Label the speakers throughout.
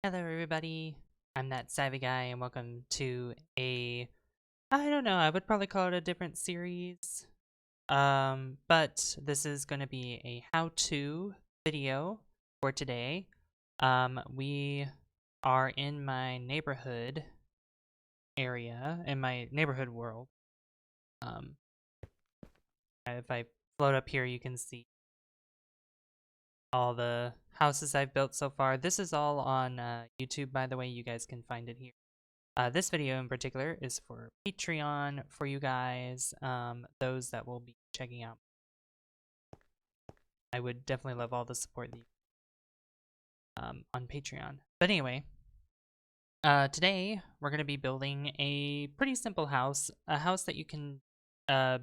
Speaker 1: Hello everybody, I'm that savvy guy and welcome to I don't know, I would probably call it a different series. But this is going to be a how-to video for today. We are in my neighborhood area, in my neighborhood world. Um, if I float up here, you can see all the houses I've built so far. This is all on YouTube, by the way, you guys can find it here. This video in particular is for Patreon for you guys, those that will be checking out. I would definitely love all the support on Patreon. But anyway, today we're going to be building a pretty simple house, a house that you can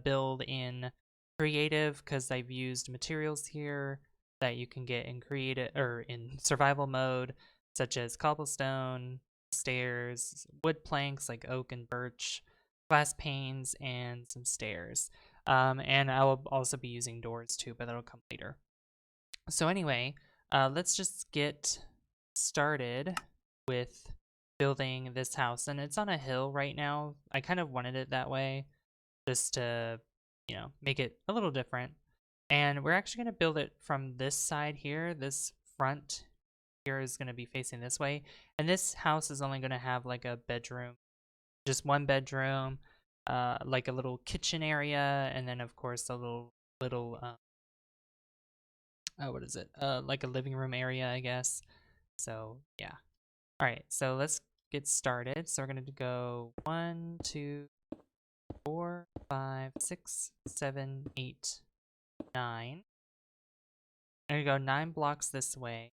Speaker 1: build in creative because I've used materials here that you can get in creative or in survival mode, such as cobblestone, stairs, wood planks like oak and birch, glass panes, and some stairs. And I will also be using doors too, but that'll come later. So anyway, let's just get started with building this house. And it's on a hill right now. I kind of wanted it that way just to, make it a little different. And we're actually going to build it from this side here. This front here is going to be facing this way. And this house is only going to have like a bedroom, just one bedroom, like a little kitchen area, and then of course a little what is it? Like a living room area, I guess. So yeah. All right, so let's get started. So we're gonna go 1, 2, 4, 5, 6, 7, 8, 9. I'm gonna go 9 blocks this way,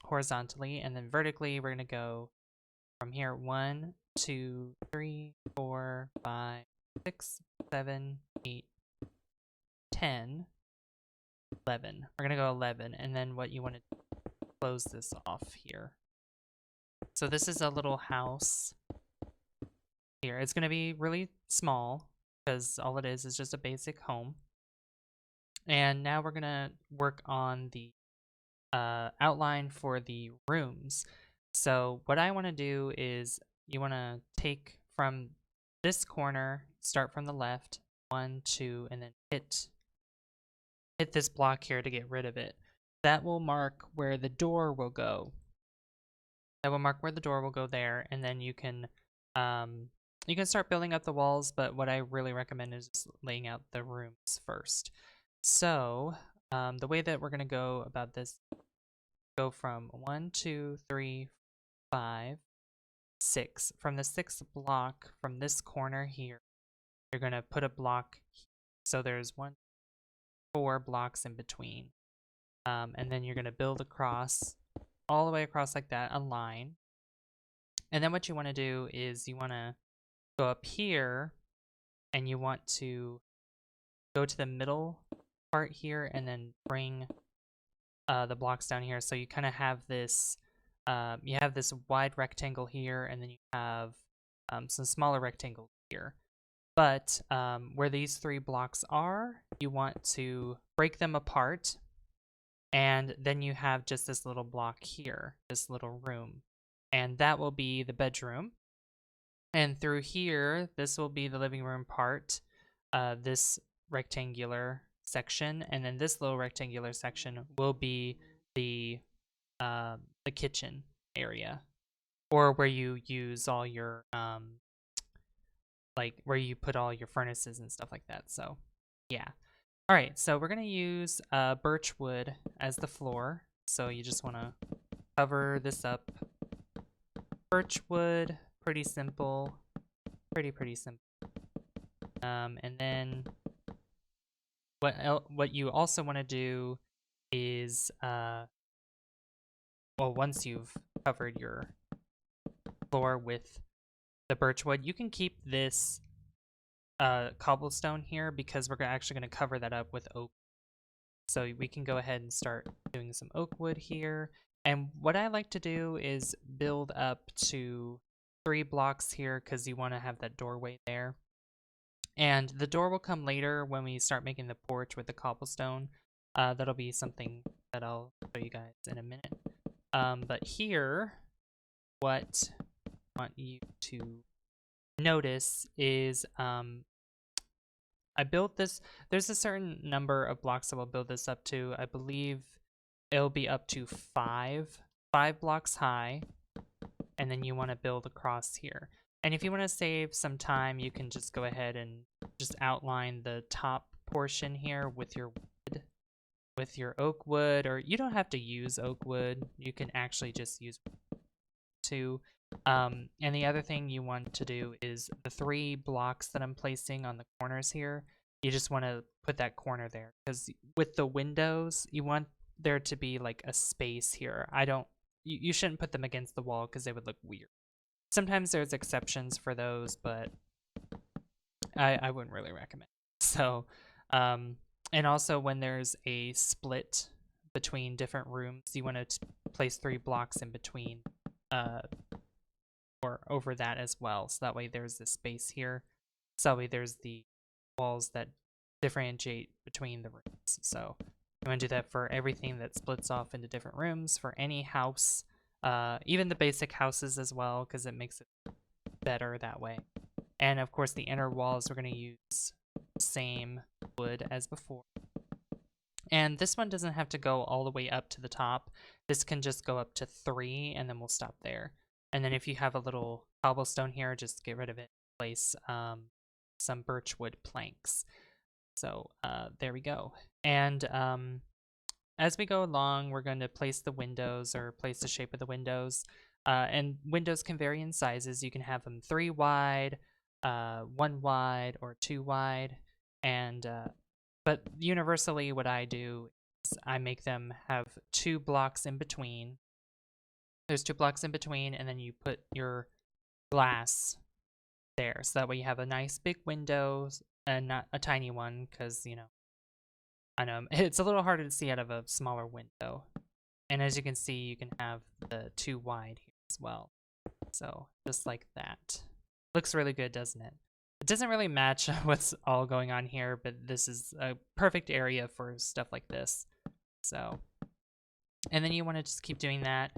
Speaker 1: horizontally, and then vertically we're gonna go from here 1, 2, 3, 4, 5, 6, 7, 8, 10, 11. We're gonna go 11, and then what you want to close this off here. So this is a little house here. It's going to be really small because all it is just a basic home. And now we're going to work on the outline for the rooms. So what I want to do is you want to take from this corner, start from the left, 1, 2, and then hit this block here to get rid of it. That will mark where the door will go. That will mark where the door will go there, and then you can start building up the walls, but what I really recommend is just laying out the rooms first. So the way that we're going to go about this, go from 1, 2, 3, 5, 6. From the 6th block, from this corner here, you're going to put a block. So there's 4 blocks in between. And then you're going to build across, all the way across like that, a line. And then what you want to do is you want to go up here and you want to go to the middle part here and then bring the blocks down here. So you kind of have this, you have this wide rectangle here, and then you have some smaller rectangles here. But where these 3 blocks are, you want to break them apart, and then you have just this little block here, this little room. And that will be the bedroom. And through here, this will be the living room part, this rectangular section, and then this little rectangular section will be the kitchen area, or where you use all your like where you put all your furnaces and stuff like that. So yeah. All right, so we're gonna use birch wood as the floor. So you just want to cover this up. Birch wood, pretty simple, pretty simple. And then what you also want to do is well, once you've covered your floor with the birch wood, you can keep this cobblestone here because we're actually going to cover that up with oak. So we can go ahead and start doing some oak wood here. And what I like to do is build up to 3 blocks here because you want to have that doorway there. And the door will come later when we start making the porch with the cobblestone. That'll be something that I'll show you guys in a minute. But here, what I want you to notice is I built this. There's a certain number of blocks that we'll build this up to. I believe it'll be up to five blocks high, and then you want to build across here. And if you want to save some time, you can just go ahead and just outline the top portion here with your wood, with your oak wood, or you don't have to use oak wood. You can actually just use two. And the other thing you want to do is the 3 blocks that I'm placing on the corners here, you just want to put that corner there, because with the windows, you want there to be like a space here. You shouldn't put them against the wall because they would look weird. Sometimes there's exceptions for those, but I wouldn't really recommend. So, and also when there's a split between different rooms, you want to place 3 blocks in between, or over that as well. So that way there's the space here. So that way there's the walls that differentiate between the rooms. So you want to do that for everything that splits off into different rooms, for any house, even the basic houses as well, because it makes it better that way. And of course the inner walls, we're going to use the same wood as before. And this one doesn't have to go all the way up to the top. This can just go up to 3, and then we'll stop there. And then if you have a little cobblestone here, just get rid of it. Place some birchwood planks. So there we go. And as we go along, we're going to place the windows, or place the shape of the windows. And windows can vary in sizes. You can have them 3 wide, 1 wide, or 2 wide. And but universally what I do is I make them have 2 blocks in between. There's 2 blocks in between, and then you put your glass there. So that way you have a nice big window and not a tiny one, because, you know, I know it's a little harder to see out of a smaller window. And as you can see, you can have the 2 wide here as well. So just like that. Looks really good, doesn't it? It doesn't really match what's all going on here, but this is a perfect area for stuff like this. So, and then you want to just keep doing that.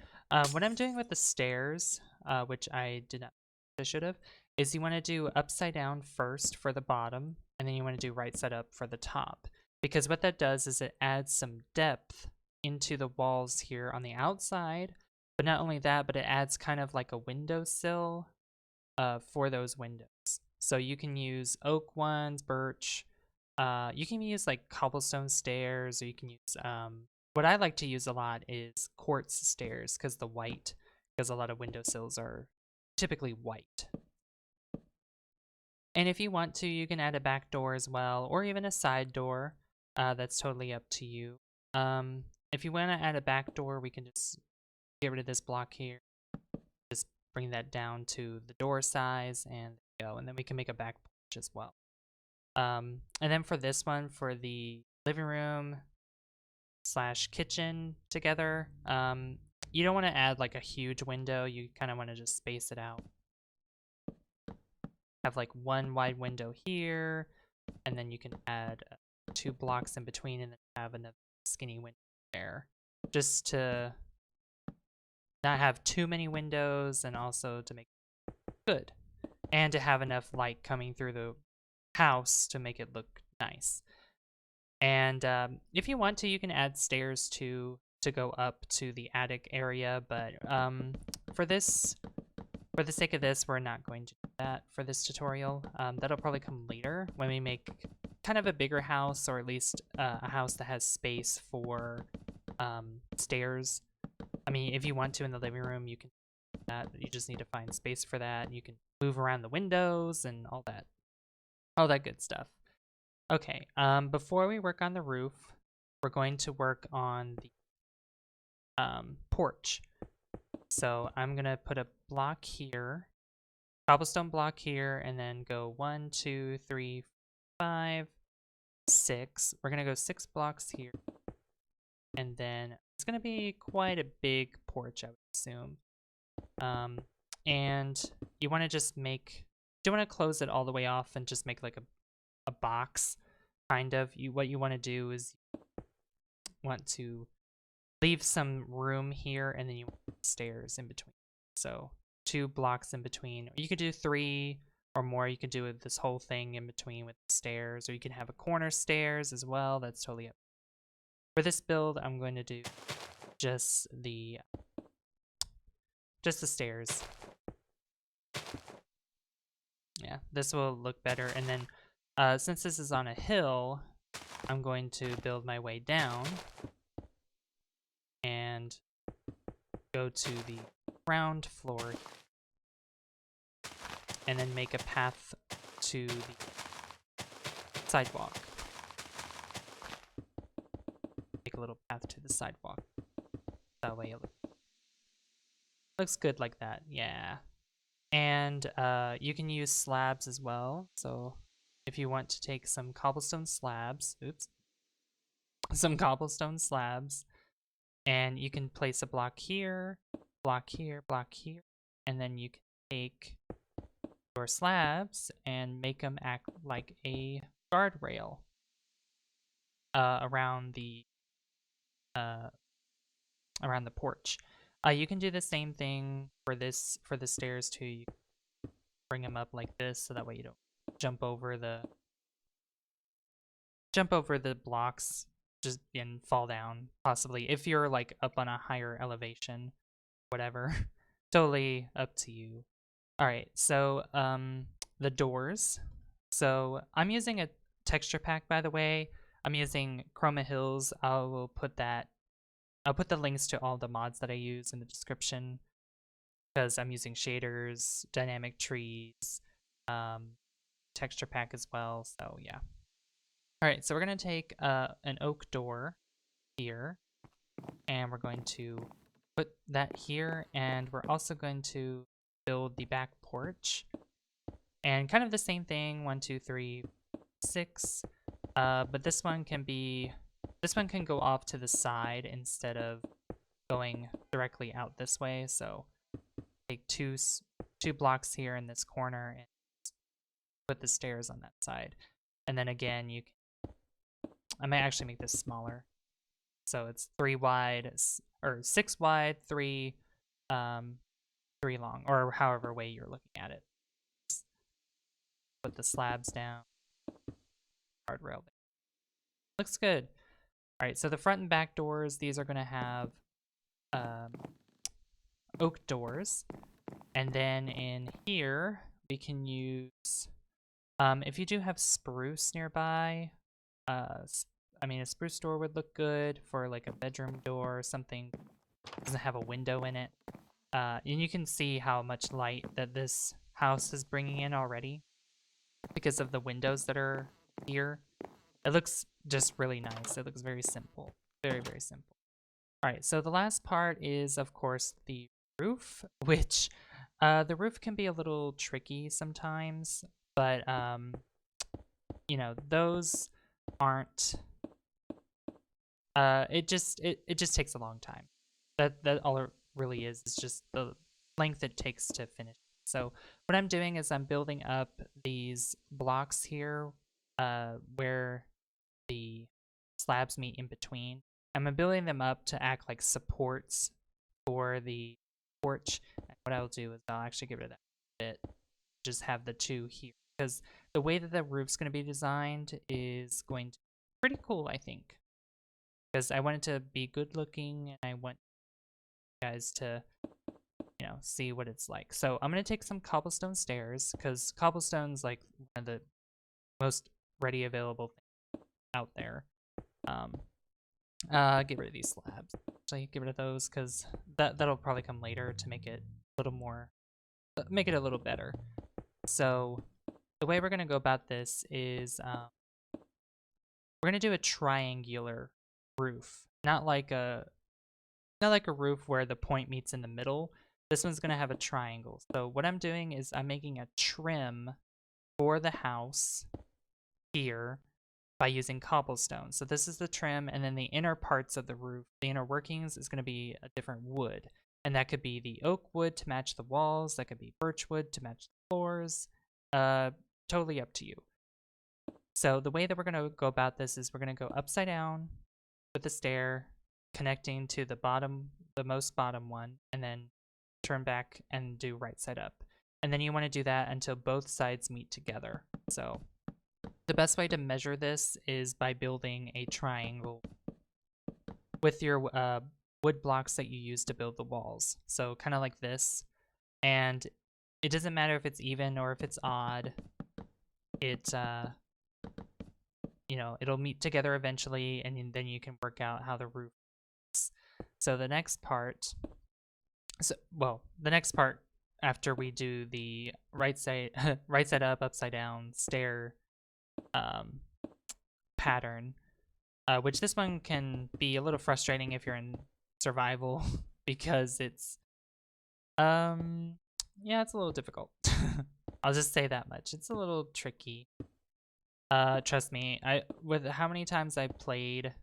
Speaker 1: What I'm doing with the stairs, which I did not, I should have, is you want to do upside down first for the bottom, and then you want to do right side up for the top. Because what that does is it adds some depth into the walls here on the outside. But not only that, but it adds kind of like a windowsill for those windows. So you can use oak ones, birch. You can use like cobblestone stairs, or you can use, what I like to use a lot is quartz stairs, because a lot of windowsills are typically white. And if you want to, you can add a back door as well, or even a side door. That's totally up to you. If you want to add a back door, we can just get rid of this block here. Just bring that down to the door size, and there you go. And then we can make a back porch as well. And then for this one, for the living room / kitchen together, you don't want to add like a huge window. You kind of want to just space it out. Have like 1 wide window here, and then you can add 2 blocks in between, and then have another skinny window there, just to not have too many windows, and also to make it good, and to have enough light coming through the house to make it look nice. And if you want to, you can add stairs to go up to the attic area, but for the sake of this, we're not going to do that for this tutorial. That'll probably come later when we make kind of a bigger house, or at least a house that has space for stairs. I mean, if you want to in the living room, you can do that. You just need to find space for that. You can move around the windows and all that good stuff. Okay, before we work on the roof, we're going to work on the porch. So I'm gonna put a block here, cobblestone block here, and then go 1, 2, 3, 5, 6. We're gonna go 6 blocks here, and then it's gonna be quite a big porch, I would assume. And you want to just don't want to close it all the way off and just make like a box, kind of. What you want to do is want to leave some room here, and then you want stairs in between. So 2 blocks in between. Or you could do 3 or more. You could do this whole thing in between with stairs, or you can have a corner stairs as well. That's totally up. For this build, I'm going to do just the stairs. Yeah, this will look better. And then since this is on a hill, I'm going to build my way down and go to the ground floor and then make a path to the sidewalk. Make a little path to the sidewalk. That way it looks good like that. Yeah. And you can use slabs as well. So if you want to take some cobblestone slabs, some cobblestone slabs, and you can place a block here, block here, block here, and then you can take your slabs and make them act like a guardrail around the porch. You can do the same thing for the stairs too. You bring them up like this, so that way you don't jump over the blocks just and fall down, possibly if you're like up on a higher elevation, whatever. Totally up to you. All right, so the doors. So I'm using a texture pack, by the way. I'm using Chroma Hills. I'll put the links to all the mods that I use in the description, because I'm using shaders, dynamic trees, texture pack as well. So yeah. All right, so we're gonna take an oak door here, and we're going to put that here, and we're also going to build the back porch, and kind of the same thing, 1, 2, 3, 6, but this one can go off to the side instead of going directly out this way. So take two blocks here in this corner and put the stairs on that side, and then again I might actually make this smaller, so it's 3 wide or 6 wide, 3 long, or however way you're looking at it. Put the slabs down, guardrail there. Looks good. All right, so the front and back doors, these are going to have oak doors, and then in here we can use if you do have spruce nearby, I mean, a spruce door would look good for like a bedroom door or something. Doesn't have a window in it. And you can see how much light that this house is bringing in already because of the windows that are here. It looks just really nice. It looks very simple. Very, very simple. All right, so the last part is, of course, the roof, which the roof can be a little tricky sometimes, but you know, those aren't it just takes a long time. That all it really is just the length it takes to finish. So what I'm doing is I'm building up these blocks here where the slabs meet in between. I'm building them up to act like supports for the porch. And what I'll do is I'll actually get rid of that bit, just have the 2 here, because the way that the roof's going to be designed is going to be pretty cool, I think. Because I want it to be good looking, and I want you guys to, you know, see what it's like. So I'm going to take some cobblestone stairs, because cobblestone's like one of the most ready available things out there. Get rid of these slabs. Actually, get rid of those, because that'll probably come later to make it a little more, make it a little better. So the way we're going to go about this is we're going to do a triangular roof, not like a roof where the point meets in the middle. This one's going to have a triangle. So what I'm doing is I'm making a trim for the house here by using cobblestone. So this is the trim, and then the inner parts of the roof, the inner workings, is going to be a different wood. And that could be the oak wood to match the walls, that could be birch wood to match the floors. Totally up to you. So the way that we're going to go about this is we're going to go upside down with the stair, connecting to the most bottom one, and then turn back and do right side up. And then you want to do that until both sides meet together. So the best way to measure this is by building a triangle with your wood blocks that you use to build the walls. So kind of like this. And it doesn't matter if it's even or if it's odd. It, you know, it'll meet together eventually, and then you can work out how the roof is. So the next part, the next part after we do the right side up, upside down stair pattern, which this one can be a little frustrating if you're in survival because it's yeah, it's a little difficult. I'll just say that much. It's a little tricky. Trust me, with how many times I played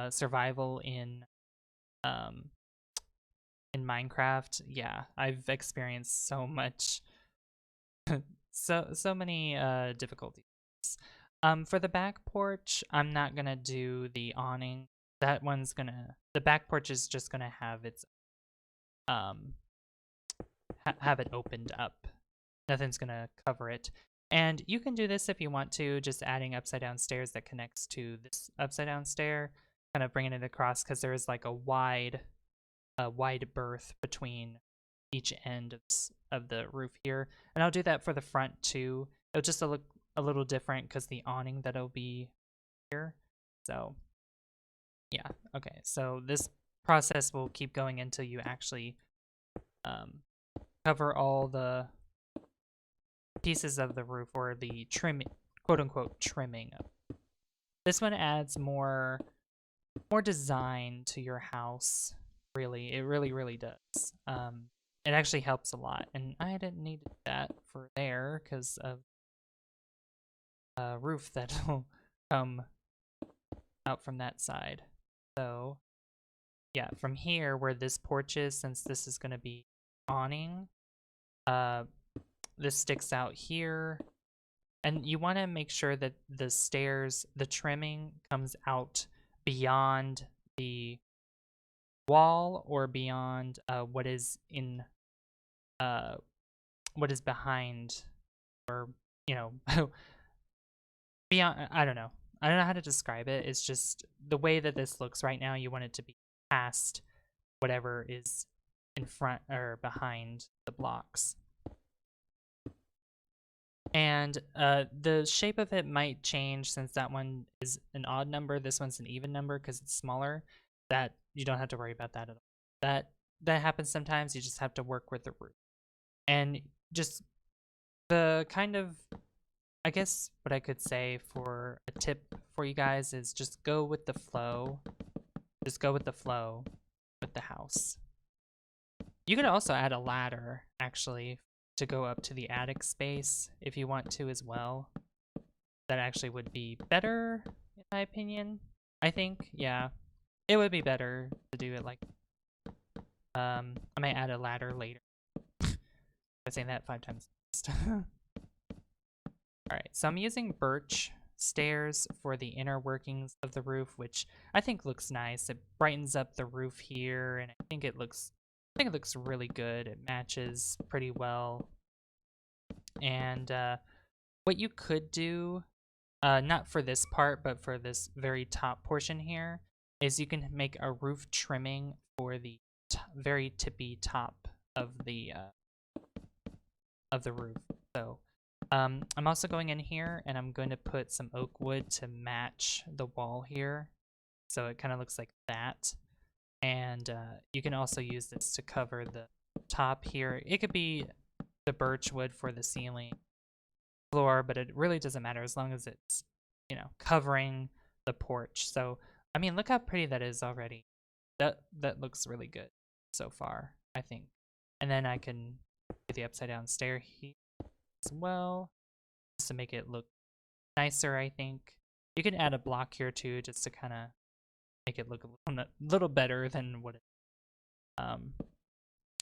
Speaker 1: survival in Minecraft, yeah, I've experienced so much so many difficulties. For the back porch, I'm not gonna do the awning. That one's the back porch is just gonna have its have it opened up. Nothing's gonna cover it. And you can do this if you want to, just adding upside down stairs that connects to this upside down stair, kind of bringing it across, because there is like a wide berth between each end of the roof here. And I'll do that for the front too. It'll just look a little different because the awning that'll be here. So yeah, okay. So this process will keep going until you actually cover all the pieces of the roof, or the trimming, quote unquote trimming. This one adds more design to your house. Really, it really does. It actually helps a lot, and I didn't need that for there because of roof that'll come out from that side. So yeah, from here where this porch is, since this is going to be awning, this sticks out here, and you want to make sure that the stairs, the trimming comes out beyond the wall or beyond what is in what is behind, or you know beyond. I don't know how to describe it. It's just the way that this looks right now. You want it to be past whatever is in front or behind the blocks. And the shape of it might change, since that one is an odd number, this one's an even number because it's smaller. That you don't have to worry about that at all. That happens sometimes. You just have to work with the roof. And just the kind of, I guess what I could say for a tip for you guys is just go with the flow. Just go with the flow with the house. You could also add a ladder, actually, to go up to the attic space if you want to as well. That actually would be better, in my opinion. I think, yeah. It would be better to do it like, I might add a ladder later. I'm saying that 5 times fast. Alright, so I'm using birch stairs for the inner workings of the roof, which I think looks nice. It brightens up the roof here, and I think it looks really good. It matches pretty well. And what you could do, not for this part, but for this very top portion here, is you can make a roof trimming for the very tippy top of the roof. So I'm also going in here, and I'm going to put some oak wood to match the wall here, so it kind of looks like that. And you can also use this to cover the top here. It could be the birch wood for the ceiling floor, but it really doesn't matter as long as it's, you know, covering the porch. So I mean, look how pretty that is already. That looks really good so far, I think. And then I can do the upside down stair here as well, just to make it look nicer, I think. You can add a block here too, just to kind of make it look a little better than what it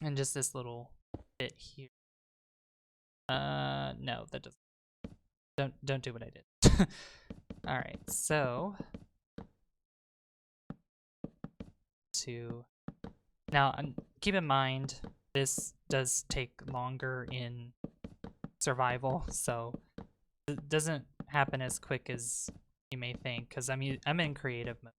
Speaker 1: and just this little bit here. No, that doesn't. Don't do what I did. All right, so to... Now, keep in mind, this does take longer in survival, so it doesn't happen as quick as you may think, because I'm in creative mode.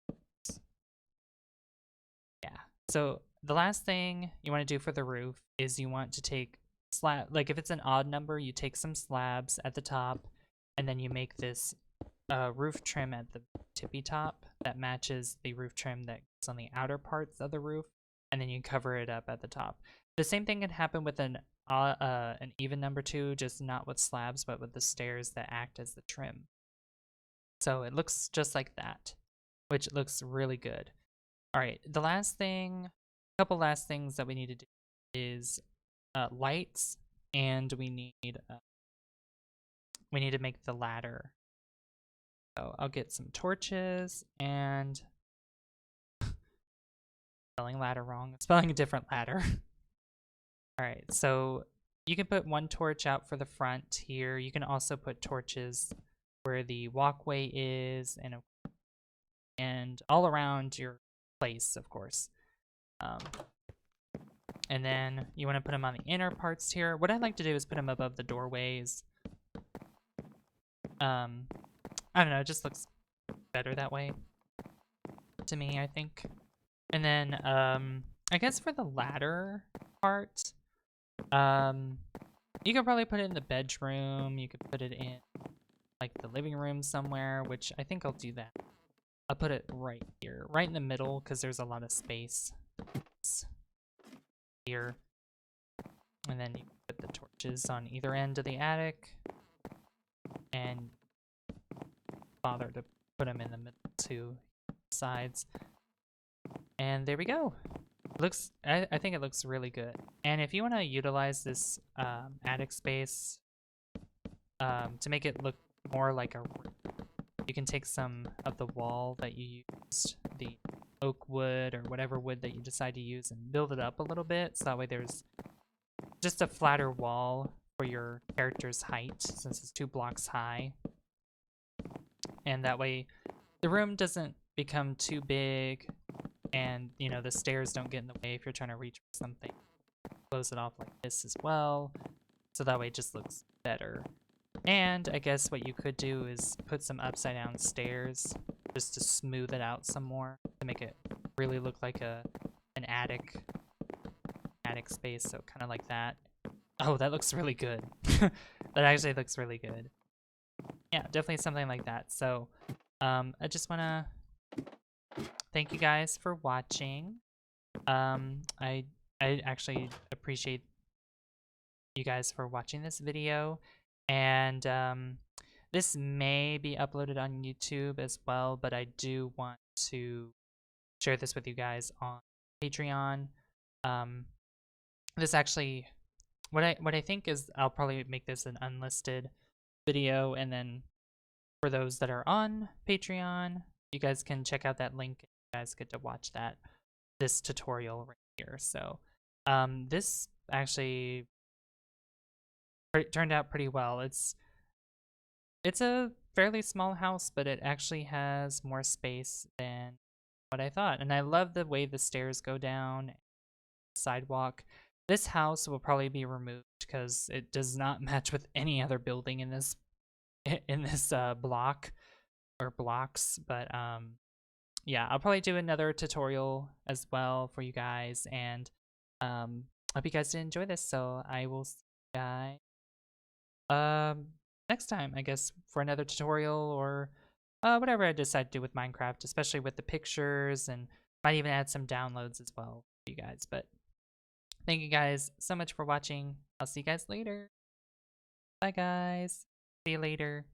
Speaker 1: Yeah. So the last thing you want to do for the roof is you want to take like if it's an odd number, you take some slabs at the top, and then you make this roof trim at the tippy top that matches the roof trim that goes on the outer parts of the roof, and then you cover it up at the top. The same thing can happen with an even number 2, just not with slabs, but with the stairs that act as the trim. So it looks just like that, which looks really good. All right, the last thing, a couple last things that we need to do is lights, and we need to make the ladder. So I'll get some torches and spelling ladder wrong. I'm spelling a different ladder. All right, so you can put one torch out for the front here. You can also put torches where the walkway is and all around your place, of course. And then you want to put them on the inner parts here. What I like to do is put them above the doorways. I don't know, it just looks better that way to me, I think. And then I guess for the ladder part, you could probably put it in the bedroom. You could put it in like the living room somewhere, which I think I'll do that. I'll put it right here, right in the middle, because there's a lot of space here. And then you put the torches on either end of the attic, and bother to put them in the middle two sides. And there we go. It looks, I think it looks really good. And if you want to utilize this attic space to make it look more like a room, you can take some of the wall that you used, the oak wood or whatever wood that you decide to use, and build it up a little bit, so that way there's just a flatter wall for your character's height, since it's 2 blocks high. And that way the room doesn't become too big, and you know, the stairs don't get in the way if you're trying to reach for something. Close it off like this as well, so that way it just looks better. And I guess what you could do is put some upside down stairs just to smooth it out some more, to make it really look like an attic space, so kind of like that. Oh, that looks really good. That actually looks really good. Yeah, definitely something like that. So I just want to thank you guys for watching. I actually appreciate you guys for watching this video, and this may be uploaded on YouTube as well, but I do want to share this with you guys on Patreon. This actually, what I think is, I'll probably make this an unlisted video, and then for those that are on Patreon, you guys can check out that link. You guys get to watch this tutorial right here. So this actually turned out pretty well. It's a fairly small house, but it actually has more space than what I thought. And I love the way the stairs go down, sidewalk. This house will probably be removed because it does not match with any other building in this block or blocks. But yeah, I'll probably do another tutorial as well for you guys, and hope you guys did enjoy this. So I will see you guys next time, I guess, for another tutorial, or whatever I decide to do with Minecraft, especially with the pictures, and might even add some downloads as well for you guys. But thank you guys so much for watching. I'll see you guys later. Bye guys. See you later.